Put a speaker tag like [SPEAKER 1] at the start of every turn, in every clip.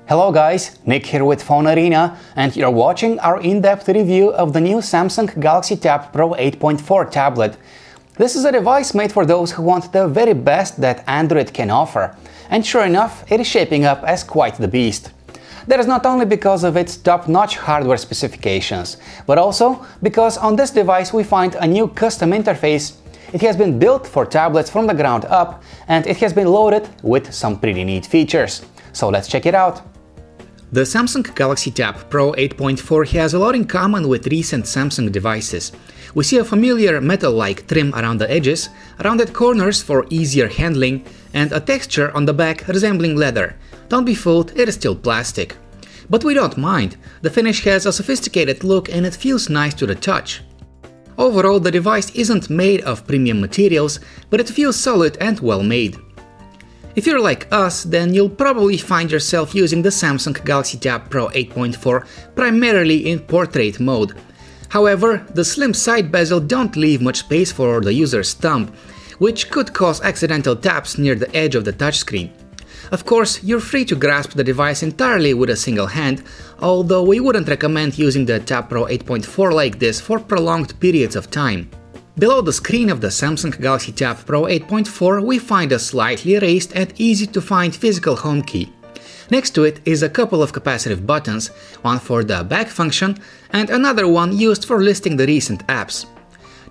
[SPEAKER 1] Hello guys, Nick here with PhoneArena, and you're watching our in-depth review of the new Samsung Galaxy Tab Pro 8.4 tablet. This is a device made for those who want the very best that Android can offer, and sure enough, it is shaping up as quite the beast. That is not only because of its top-notch hardware specifications, but also because on this device we find a new custom interface. It has been built for tablets from the ground up, and it has been loaded with some pretty neat features. So let's check it out. The Samsung Galaxy Tab Pro 8.4 has a lot in common with recent Samsung devices. We see a familiar metal-like trim around the edges, rounded corners for easier handling, and a texture on the back resembling leather. Don't be fooled, it is still plastic. But we don't mind, the finish has a sophisticated look and it feels nice to the touch. Overall, the device isn't made of premium materials, but it feels solid and well made. If you're like us, then you'll probably find yourself using the Samsung Galaxy Tab Pro 8.4 primarily in portrait mode. However, the slim side bezel don't leave much space for the user's thumb, which could cause accidental taps near the edge of the touchscreen. Of course, you're free to grasp the device entirely with a single hand, although we wouldn't recommend using the Tab Pro 8.4 like this for prolonged periods of time. Below the screen of the Samsung Galaxy Tab Pro 8.4 we find a slightly raised and easy to find physical home key. Next to it is a couple of capacitive buttons, one for the back function and another one used for listing the recent apps.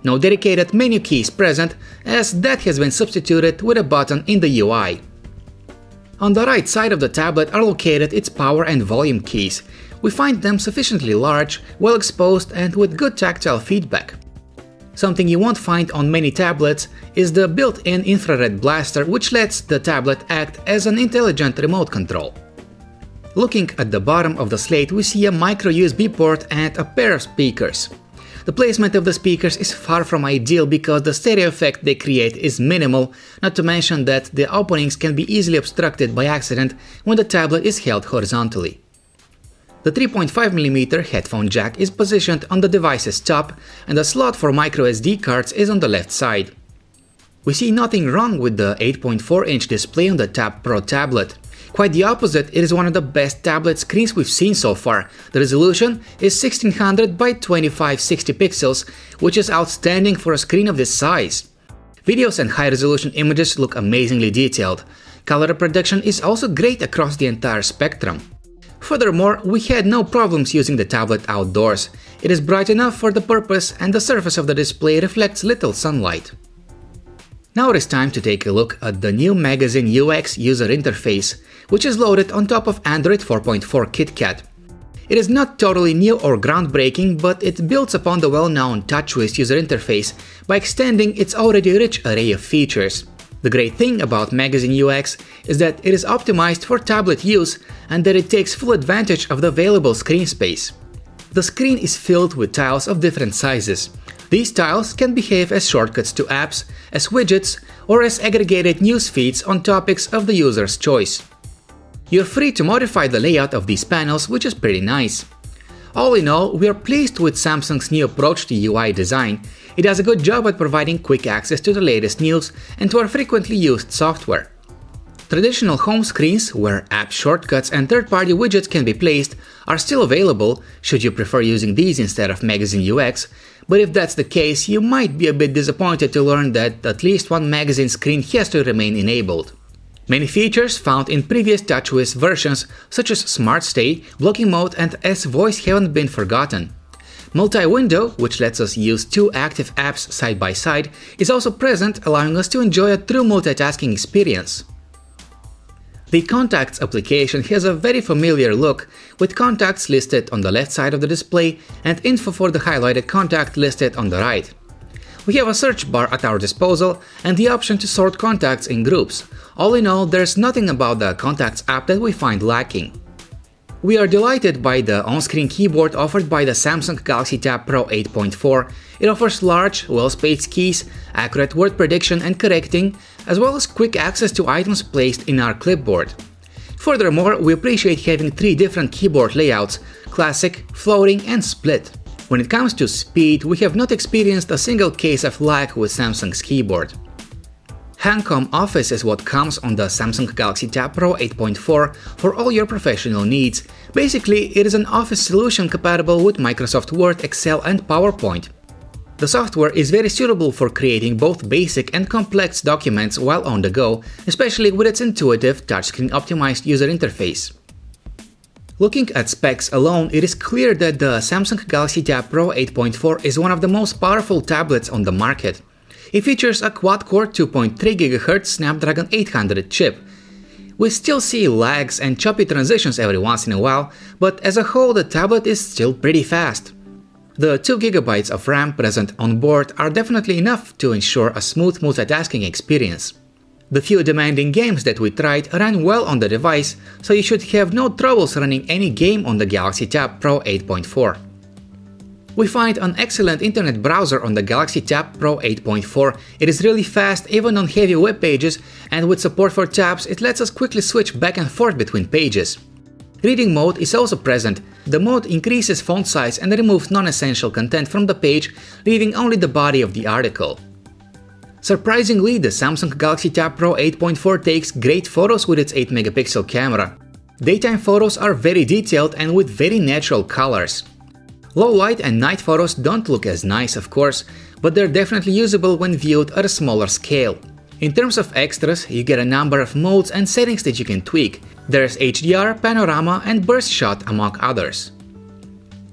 [SPEAKER 1] No dedicated menu key is present, as that has been substituted with a button in the UI. On the right side of the tablet are located its power and volume keys. We find them sufficiently large, well exposed and with good tactile feedback. Something you won't find on many tablets is the built-in infrared blaster, which lets the tablet act as an intelligent remote control. Looking at the bottom of the slate, we see a micro USB port and a pair of speakers. The placement of the speakers is far from ideal because the stereo effect they create is minimal, not to mention that the openings can be easily obstructed by accident when the tablet is held horizontally. The 3.5mm headphone jack is positioned on the device's top, and the slot for microSD cards is on the left side. We see nothing wrong with the 8.4-inch display on the Tab Pro tablet. Quite the opposite, it is one of the best tablet screens we've seen so far. The resolution is 1600 by 2560 pixels, which is outstanding for a screen of this size. Videos and high-resolution images look amazingly detailed. Color reproduction is also great across the entire spectrum. Furthermore, we had no problems using the tablet outdoors. It is bright enough for the purpose and the surface of the display reflects little sunlight. Now it is time to take a look at the new Magazine UX user interface, which is loaded on top of Android 4.4 KitKat. It is not totally new or groundbreaking, but it builds upon the well-known TouchWiz user interface by extending its already rich array of features. The great thing about Magazine UX is that it is optimized for tablet use and that it takes full advantage of the available screen space. The screen is filled with tiles of different sizes. These tiles can behave as shortcuts to apps, as widgets, or as aggregated news feeds on topics of the user's choice. You're free to modify the layout of these panels, which is pretty nice. All in all, we are pleased with Samsung's new approach to UI design. It does a good job at providing quick access to the latest news and to our frequently used software. Traditional home screens, where app shortcuts and third-party widgets can be placed, are still available should you prefer using these instead of Magazine UX, but if that's the case, you might be a bit disappointed to learn that at least one Magazine screen has to remain enabled. Many features found in previous TouchWiz versions, such as Smart Stay, Blocking Mode and S-Voice, haven't been forgotten. Multi-window, which lets us use two active apps side by side, is also present, allowing us to enjoy a true multitasking experience. The Contacts application has a very familiar look, with contacts listed on the left side of the display and info for the highlighted contact listed on the right. We have a search bar at our disposal and the option to sort contacts in groups. All in all, there's nothing about the Contacts app that we find lacking. We are delighted by the on-screen keyboard offered by the Samsung Galaxy Tab Pro 8.4. It offers large, well-spaced keys, accurate word prediction and correcting, as well as quick access to items placed in our clipboard. Furthermore, we appreciate having three different keyboard layouts: Classic, Floating and Split. When it comes to speed, we have not experienced a single case of lag with Samsung's keyboard. Home Office is what comes on the Samsung Galaxy Tab Pro 8.4 for all your professional needs. Basically, it is an office solution compatible with Microsoft Word, Excel and PowerPoint. The software is very suitable for creating both basic and complex documents while on the go, especially with its intuitive touchscreen optimized user interface. Looking at specs alone, it is clear that the Samsung Galaxy Tab Pro 8.4 is one of the most powerful tablets on the market. It features a quad-core 2.3 GHz Snapdragon 800 chip. We still see lags and choppy transitions every once in a while, but as a whole the tablet is still pretty fast. The 2 GB of RAM present on board are definitely enough to ensure a smooth multitasking experience. The few demanding games that we tried ran well on the device, so you should have no troubles running any game on the Galaxy Tab Pro 8.4. We find an excellent internet browser on the Galaxy Tab Pro 8.4. It is really fast even on heavy web pages, and with support for tabs it lets us quickly switch back and forth between pages. Reading mode is also present. The mode increases font size and removes non-essential content from the page, leaving only the body of the article. Surprisingly, the Samsung Galaxy Tab Pro 8.4 takes great photos with its 8-megapixel camera. Daytime photos are very detailed and with very natural colors. Low light and night photos don't look as nice, of course, but they're definitely usable when viewed at a smaller scale. In terms of extras, you get a number of modes and settings that you can tweak. There's HDR, panorama and burst shot among others.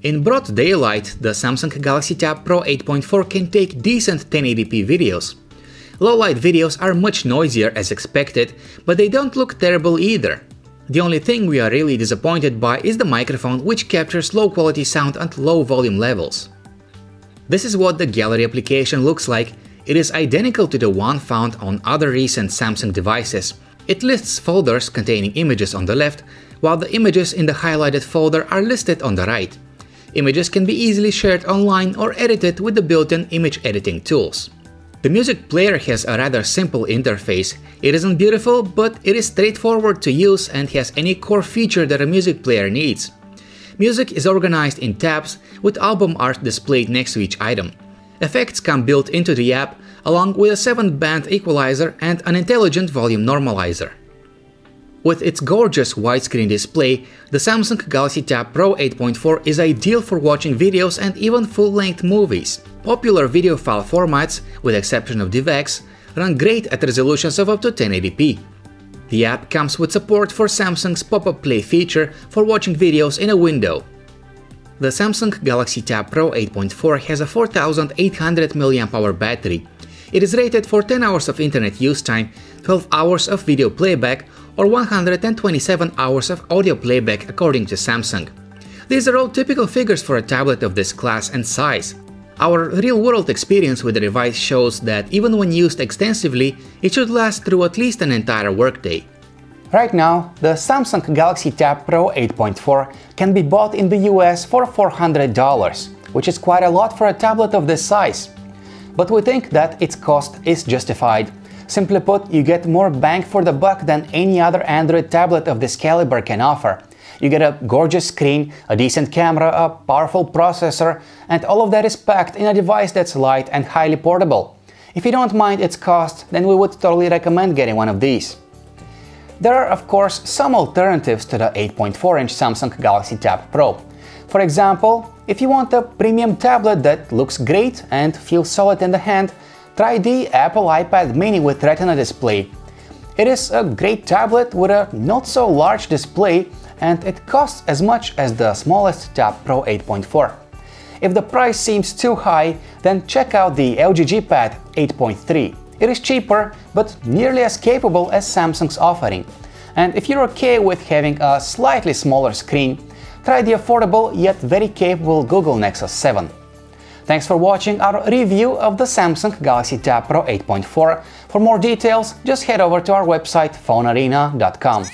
[SPEAKER 1] In broad daylight, the Samsung Galaxy Tab Pro 8.4 can take decent 1080p videos. Low-light videos are much noisier as expected, but they don't look terrible either. The only thing we are really disappointed by is the microphone, which captures low-quality sound at low volume levels. This is what the gallery application looks like. It is identical to the one found on other recent Samsung devices. It lists folders containing images on the left, while the images in the highlighted folder are listed on the right. Images can be easily shared online or edited with the built-in image editing tools. The music player has a rather simple interface. It isn't beautiful, but it is straightforward to use and has any core feature that a music player needs. Music is organized in tabs with album art displayed next to each item. Effects come built into the app, along with a 7-band equalizer and an intelligent volume normalizer. With its gorgeous widescreen display, the Samsung Galaxy Tab Pro 8.4 is ideal for watching videos and even full-length movies. Popular video file formats, with exception of DivX, run great at resolutions of up to 1080p. The app comes with support for Samsung's pop-up play feature for watching videos in a window. The Samsung Galaxy Tab Pro 8.4 has a 4800 mAh battery. It is rated for 10 hours of internet use time, 12 hours of video playback, or 127 hours of audio playback according to Samsung. These are all typical figures for a tablet of this class and size. Our real-world experience with the device shows that even when used extensively, it should last through at least an entire workday.
[SPEAKER 2] Right now, the Samsung Galaxy Tab Pro 8.4 can be bought in the US for $400, which is quite a lot for a tablet of this size. But we think that its cost is justified. Simply put, you get more bang for the buck than any other Android tablet of this caliber can offer. You get a gorgeous screen, a decent camera, a powerful processor, and all of that is packed in a device that's light and highly portable. If you don't mind its cost, then we would totally recommend getting one of these. There are of course some alternatives to the 8.4-inch Samsung Galaxy Tab Pro. For example, if you want a premium tablet that looks great and feels solid in the hand, try the Apple iPad mini with Retina display. It is a great tablet with a not so large display, and it costs as much as the smallest Tab Pro 8.4. If the price seems too high, then check out the LG G Pad 8.3. It is cheaper, but nearly as capable as Samsung's offering. And if you're okay with having a slightly smaller screen, try the affordable yet very capable Google Nexus 7. Thanks for watching our review of the Samsung Galaxy Tab Pro 8.4. For more details, just head over to our website phonearena.com.